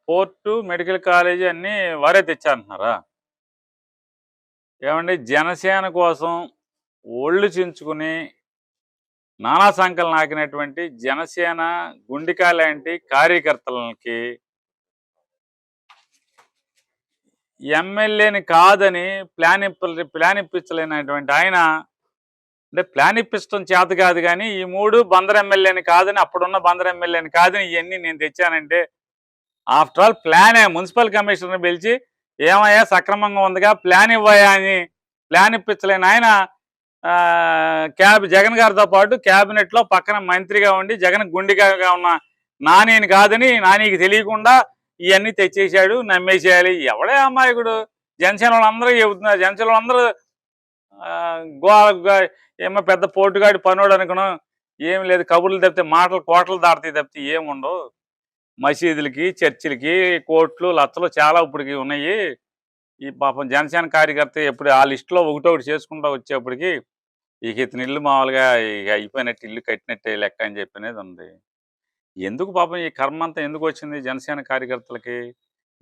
Port, medical college అన్నీ వారే తెచ్చారంటున్నారా? ఏవండీ జనసేన కోసం ఒళ్ళు చించుకుని నానా సంకలు నాకినటువంటి జనసేన గుండెకాయ లాంటి కార్యకర్తలకి ఎమ్మెల్యేని కాదని ప్లాన్ ఇప్పించలేనటువంటి ఆయన అంటే ప్లాన్ ఇప్పించడం చేత కాదు కానీ ఈ 3 బందర్ ఎమ్మెల్యేని కాదని అప్పుడున్న బందర్ ఎమ్మెల్యేని కాదని ఇవన్నీ నేను తెచ్చానంటే ఆఫ్టర్ ఆల్ ప్లానే మున్సిపల్ కమిషనర్ని పిలిచి ఏమయ్యా సక్రమంగా ఉందిగా ప్లాన్ ఇవ్వయా అని ప్లాన్ ఇప్పించలేని ఆయన జగన్ గారితో పాటు క్యాబినెట్లో పక్కన మంత్రిగా ఉండి జగన్ గుండెగా ఉన్న నానిని కాదని నానికి తెలియకుండా ఇవన్నీ తెచ్చేసాడు నమ్మేసేయాలి. ఎవడే అమాయకుడు? జనసేన వాళ్ళందరూ చెబుతున్నారు. జనసేన వాళ్ళందరూ ఏమో పెద్ద పోటుగాడి పనోడు అనుకున్నాం. ఏం లేదు, కబుర్లు తప్పితే మాటలు కోటలు దాడతాయి తప్పితే ఏముండవు. మసీదులకి చర్చిలకి కోట్లు లచ్చలు చాలా ఇప్పటికి ఉన్నాయి. ఈ పాపం జనసేన కార్యకర్త ఎప్పుడు ఆ లిస్టులో ఒకటొకటి చేసుకుంటూ వచ్చేప్పటికి ఇక ఇతని ఇల్లు మామూలుగా ఇక అయిపోయినట్టు ఇల్లు కట్టినట్టే లెక్క అని చెప్పనేది ఉంది. ఎందుకు పాపం ఈ కర్మ అంతా ఎందుకు వచ్చింది జనసేన కార్యకర్తలకి?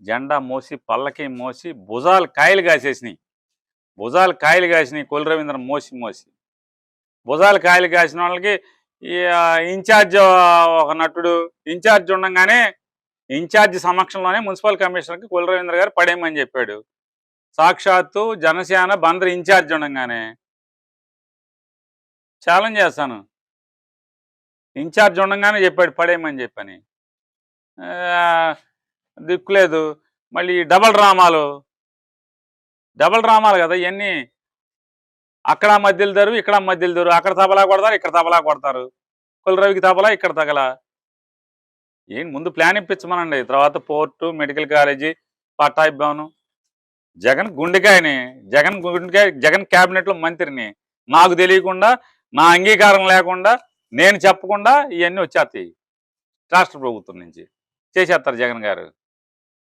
జెండా మోసి పల్లకి మోసి భుజాలు కాయలు కాసినాయి కొల్లు రవీంద్ర మోసి భుజాలు కాయలు కాసిన వాళ్ళకి ఇన్ఛార్జ్ ఒక నటుడు ఇన్ఛార్జ్ ఉండగానే ఇన్ఛార్జ్ సమక్షంలోనే మున్సిపల్ కమిషనర్కి కొల్లు రవీంద్ర గారు పడేయమని చెప్పాడు. సాక్షాత్తు జనసేన బందర్ ఇన్ఛార్జ్ ఉండగానే ఛాలెంజ్ చేస్తాను, ఇన్ఛార్జ్ ఉండగానే చెప్పాడు పడేయమని చెప్పని. దిక్కులేదు. మళ్ళీ డబల్ డ్రామాలు కదా ఇవన్నీ. అక్కడ మధ్యలో దరు ఇక్కడ మధ్యలో దరు, అక్కడ తబలా కొడతారు ఇక్కడ తబలా కొడతారు. కొల్లు రవికి తబలా ఇక్కడ తగల. ఏంటి ముందు ప్లాన్ ఇప్పించమనండి, తర్వాత పోర్టు మెడికల్ కాలేజీ పట్టాయి భవనం. జగన్ గుండెకాయని జగన్ క్యాబినెట్లో మంత్రిని నాకు తెలియకుండా నా అంగీకారం లేకుండా నేను చెప్పకుండా ఇవన్నీ వచ్చేస్తాయి రాష్ట్ర ప్రభుత్వం నుంచి చేసేస్తారు జగన్ గారు.